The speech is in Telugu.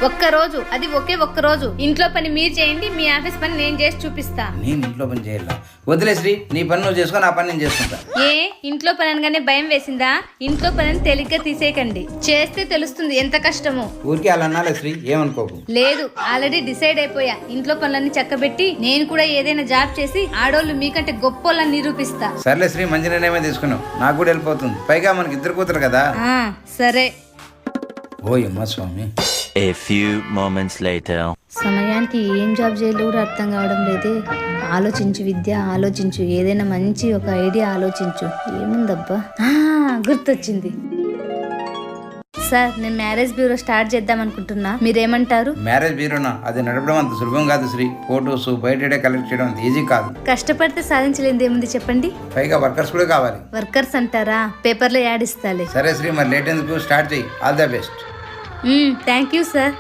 ఒక్కరోజు, అది ఒక్క రోజు ఇంట్లో పని మీరు చేయండి, మీ ఆఫీస్ పని నేను చేసి చూపిస్తా. నేను ఇంట్లో పని చేయాలా? వదిలే శ్రీ, నీ పని నువ్వు చేసుకొని నా పని నేను చేసుకుంటా. ఏ ఇంట్లో పని అనగానే భయం వేసిందా? ఇంట్లో పనిని తేలిగ్గా తీసేయకండి, చేస్తే తెలుస్తుంది ఎంత కష్టమో. ఊరికి అలా అన్నాలే శ్రీ, ఏమనుకోకు. లేదు, ఆల్రెడీ డిసైడ్ అయిపోయా. ఇంట్లో పనులన్నీ చక్కబెట్టి నేను కూడా ఏదైనా జాబ్ చేసి ఆడోళ్ళు మీకంటే గొప్పోళ్ళని నిరూపిస్తా. సర్లే శ్రీ, మంచి నిర్ణయమే తీసుకున్నావు. నాకు కూడా వెళ్ళిపోతుంది. పైగా మనకి ఇద్దరు కూతురు కదా. సరే. ఓయమ్మ స్వామి. A few moments later. సమయానికి ఏం జాబ్ చేయాలో కూడా అర్థం కావడం లేదే. ఆలోచించు విద్య, ఆలోచించు. ఏదైనా మంచి ఒక ఐడియా ఆలోచించు. ఏముందబ్బా, గుర్తొచ్చింది. సార్, నేను మ్యారేజ్ బ్యూరో స్టార్ట్ చేద్దాం అనుకుంటున్నా, మీరేమంటారు? మ్యారేజ్ బ్యూరోనా? అది నడపడం అంత సులభం కాదు శ్రీ. ఫోటోస్ బయట కలెక్ట్ చేయడం అంత ఈజీ కాదు. కష్టపడితే సాధించలేనిది ఏముంది చెప్పండి. పైగా వర్కర్స్ కూడా కావాలి. వర్కర్స్ అంటారా? పేపర్లో యాడ్ ఇస్తాలే. సరే శ్రీ, మరి లేట్ ఎందుకు, స్టార్ట్ చేయి. All the best. Thank you sir.